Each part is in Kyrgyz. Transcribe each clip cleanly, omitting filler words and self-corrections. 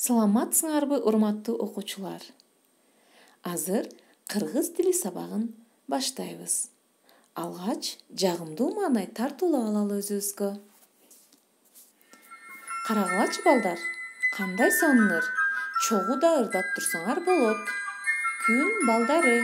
Саламатсыңарбы, урматтуу окуучулар? Азыр кыргыз тили сабагын баштайбыз. Алгач жагымдуу маанай тартуулап алалы өзүбүзгө. Карагылачы балдар, кандай сонунур? Чогуу да ырдап турсаңар болот. Күн балдары.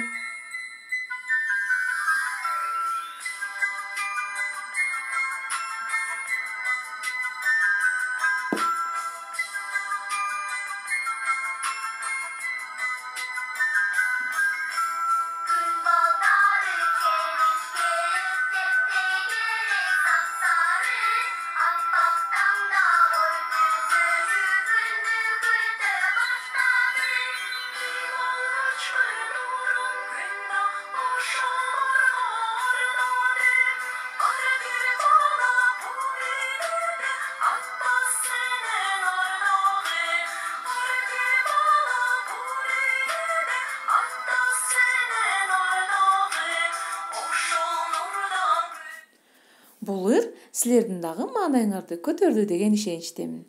Бул ыр силердин дагы маанайыңарды көтөрдү деген ишеничтемин.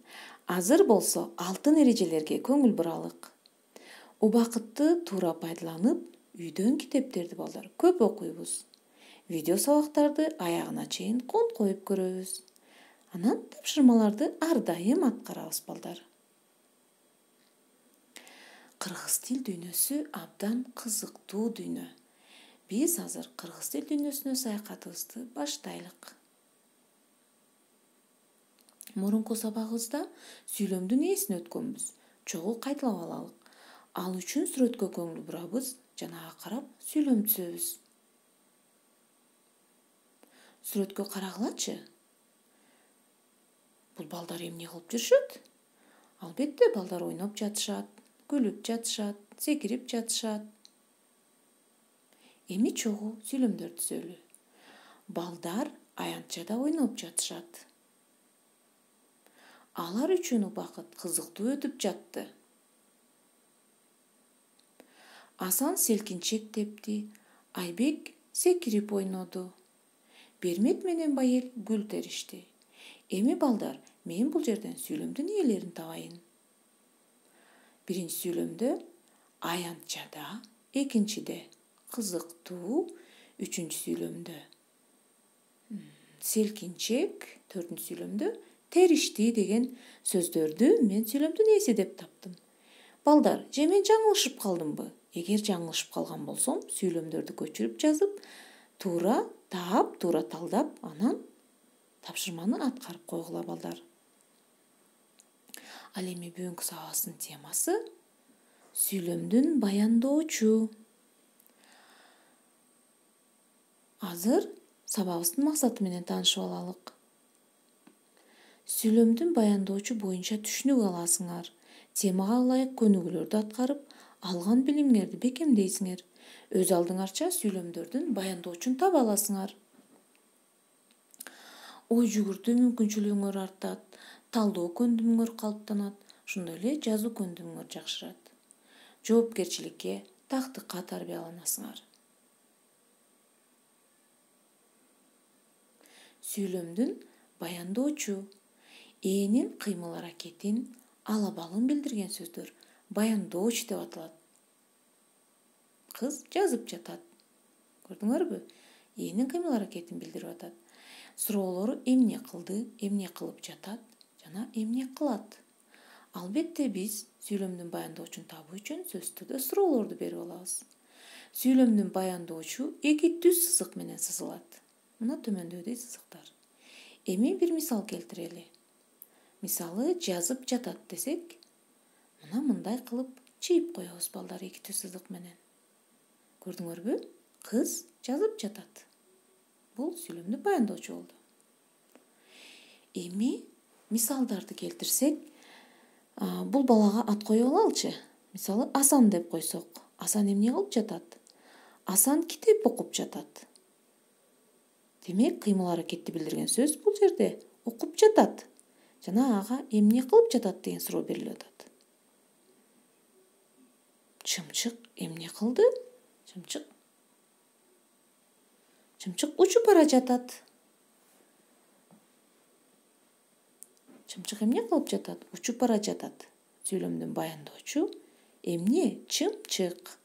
Азыр болсо алтын эрежелерге көңүл буралык. Убакытты туура пайдаланып, үйдөн китептерди балдар көп окуйбуз. Видео сабактарды аягына чейин коюп көрөбүз. Анан тапшырмаларды ар дайым аткарабыз балдар. Кыргыз тил дүйнөсү абдан кызыктуу дүйнө. Биз азыр кыргыз тил дүйнөсүнө саякатыбызды баштайлык. Мурунку сабагыбызда сүйлөмдүн ээсин өткөнбүз. Чогуу кайталап алалык. Ал үчүн сүрөткө көңүл бурабыз, жанага карап сүйлөм түзөбүз. Сүрөткө карагылачы. Бул балдар эмне кылып жүрүшөт? Албетте балдар ойноп жатышат, күлүп жатышат, секирип жатышат. Эми чогуу сүйлөмдөр түзөлү. Балдар аянтчада ойноп жатышат. Алар үчүн убакыт кызыктуу өтүп жатты. Асан селкинчек тепти, Айбек секирип ойноду. Бермет менен Байел гүл теришти. Эми балдар, мен бул жерден сүйлөмдүн ээлерин табайын. Биринчи сүйлөмдө аянтчада, экинчиде кызыктуу, үчүнчү сүйлөмдө селкинчек, төртүнчү сүйлөмдө теришти деген сөздөрдү мен сүйлөмдүн ээси деп таптым. Балдар, же мен жаңылышып калдымбы? Эгер жаңылышып калган болсом, сүйлөмдөрдү көчүрүп жазып, туура таап, туура талдап, анан тапшырманы аткарып койгула балдар. Ал эми бүгүнкү сабагыбыздын темасы сүйлөмдүн баяндоочу. Азыр сабагыбыздын максаты менен таанышып алалык. Сүйлөмдүн баяндоочу боюнча түшүнүк аласыңар. Темага ылайык көнүгүүлөрдү аткарып, алган билимиңерди бекемдейсиңер. Өз алдыңарча сүйлөмдөрдүн баяндоочун таба аласыңар. Ой жүгүртүү мүмкүнчүлүгүңөр артат, талдоо көндүмүңөр калыптанат, ошондой эле жазуу көндүмүңөр жакшырат. Жоопкерчиликке, тактыкка тарбияланасыңар. Сүйлөмдүн баяндоочу. Ээнин кыймыл-аракетин, алабалын билдирген сөздөр баяндооч деп аталат. Кыз жазып жатат. Көрдүңөрбү? Ээнин кыймыл-аракетин билдирип атат. Суроолору эмне кылды, эмне кылып жатат жана эмне кылат. Албетте биз сүйлөмдүн баяндоочун табуу үчүн сөзсүз түрдө суроолорду берип алабыз. Сүйлөмдүн баяндоочу эки түз сызык менен сызылат. Мына төмөндөгүдөй сызыктар. Эми бир мисал келтирели. Мисалы, жазып жатат десек, мына мындай кылып чийип коебуз балдар эки түз сызык менен. Көрдүңөрбү? Кыз жазып жатат. Бул сүйлөмдүн баяндоочу болду. Эми мисалдарды келтирсек, бул балага ат коюп алалычы. Мисалы, Асан деп койсок, Асан эмне кылып жатат? Асан китеп окуп жатат. Демек, кыймыл-аракетти билдирген сөз бул жерде окуп жатат. Жана ага эмне кылып жатат деген суроо берилип атат. Чымчык эмне кылды? Чымчык учуп бара жатат. Чымчык эмне кылып жатат? Учуп бара жатат. Сүйлөмдүн баяндоочу эмне чымчык.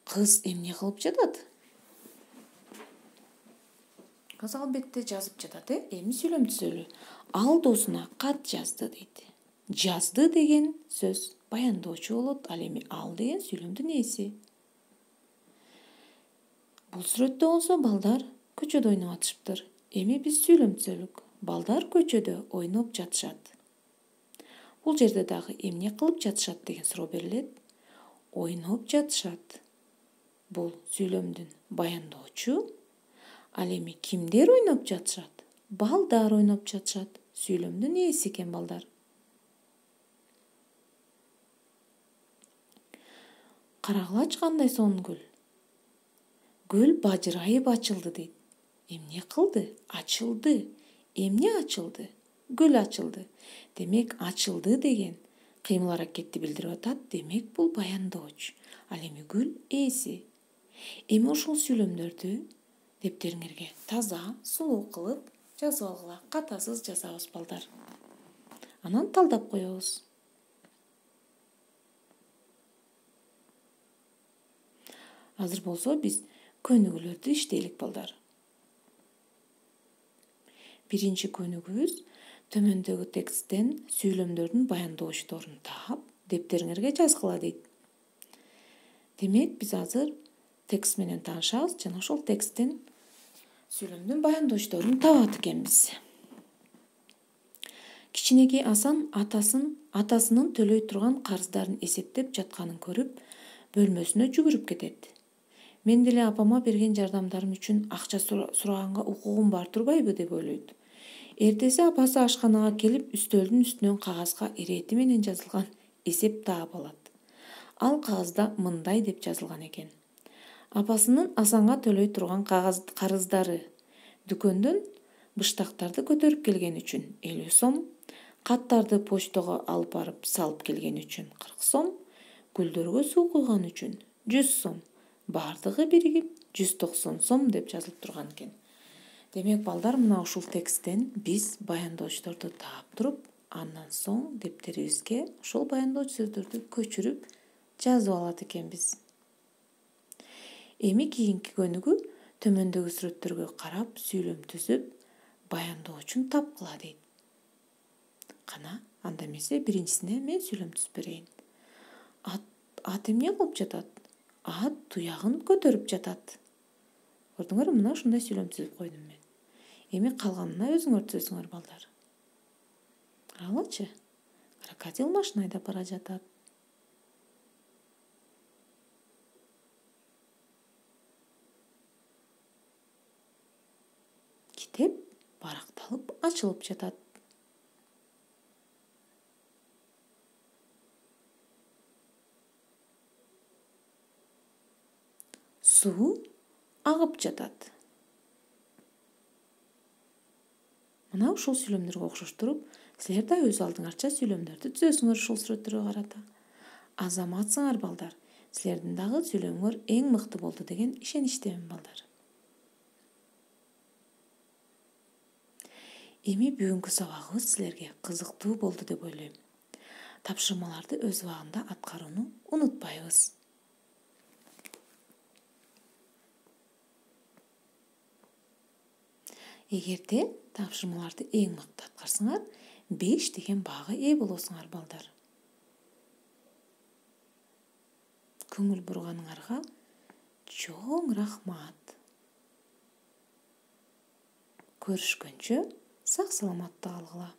Кыз эмне кылып жатат? Кыз албетте жазып жатат, эми сүйлөм түзөлү. Ал досуна кат жазды дейт. Жазды деген сөз баяндоочу болот, ал эми ал деген сүйлөмдүн ээси. Бул сүрөттө болсо балдар көчөдө ойноп атышыптыр. Эми биз сүйлөм түзөлүк. Балдар көчөдө ойноп жатышат. Бул жерде дагы эмне кылып жатышат деген суроо берилет. Ойноп жатышат. Бул сүйлөмдүн баяндоочу. Ал эми кимдер ойноп жатышат? Балдар ойноп жатышат. Сүйлөмдүн ээси экен балдар. Карагыла кандай сонун гүл. Гүл бажырайып ачылды дейт. Эмне кылды? Ачылды. Эмне ачылды? Гүл ачылды. Демек, ачылды деген кыймыл аракетти билдирип атат. Демек, бул баяндооч. Ал эми гүл ээси. Эми ушул сүйлөмдөрдү дептериңерге таза, сулуу кылып жазып алгыла. Катасыз жазабыз балдар. Анан талдап коебуз. Азыр болсо биз көнүгүүлөрдү иштейлик балдар. Биринчи көнүгүүбүз төмөндөгү тексттен сүйлөмдөрдүн баяндоочторун таап, дептериңерге жазгыла дейт. Демек, биз азыр текст менен таанышабыз жана ошол тексттен сүйлөмдүн баяндоочторун табат экенбиз. Кичинекей Асан атасынын төлөй турган карыздарын эсептеп жатканын көрүп, бөлмөсүнө жүгүрүп кетет. Мен деле апама берген жардамдарым үчүн акча сураганга укугум бар турбайбы деп ойлойт. Эртеси апасы ашканага келип, үстөлдүн үстүнөн кагазга ирети менен жазылган эсеп таап алат. Ал кагазда мындай деп жазылган экен. Апасынын Асанга төлөй турган карыздары: дүкөндөн быштактарды көтөрүп келген үчүн 50 сом, каттарды почтого алып барып салып келген үчүн 40 сом, гүлдөргө суу куйган үчүн 100 сом, бардыгы биригип 190 сом деп жазылып турган экен. Демек, балдар, мына ушул тексттен биз баяндоочторду таап туруп, андан соң дептерибизге ошол баяндоочу сөздөрдү көчүрүп жазып алат экенбиз. Эми кийинки көнүгүү төмөндөгү сүрөттөргө карап сүйлөм түзүп, баяндоочун тапкыла дейт. Кана, анда эмесе биринчисине мен сүйлөм түзүп берейин. Ат эмне кылып жатат? Ат туягын көтөрүп жатат. Көрдүңөрбү, мына ушундай сүйлөм түзүп койдум мен. Эми калганына өзүңөр түзөсүңөр балдар. Карагылачы. Крокодил машина айдап бара жатат. Китеп баракталып ачылып жатат. Суу агып жатат. Мына ушул сүйлөмдөргө окшоштуруп, силер да өз алдыңарча сүйлөмдөрдү түзөсүңөр ушул сүрөттөргө карата. Азаматсыңар балдар. Силердин дагы сүйлөмүңөр эң мыкты болду деген ишеничтемин балдар. Эми бүгүнкү сабагыбыз силерге кызыктуу болду деп ойлойм. Тапшырмаларды өз убагында аткарууну унутпайбыз. Эгерде тапшырмаларды эң мыкты аткарсаңар, 5 деген baага ээ болосуңар балдар. Көңүл бурганыңарга чоң рахмат. Көрүшкөнчө сак саламатта калгыла.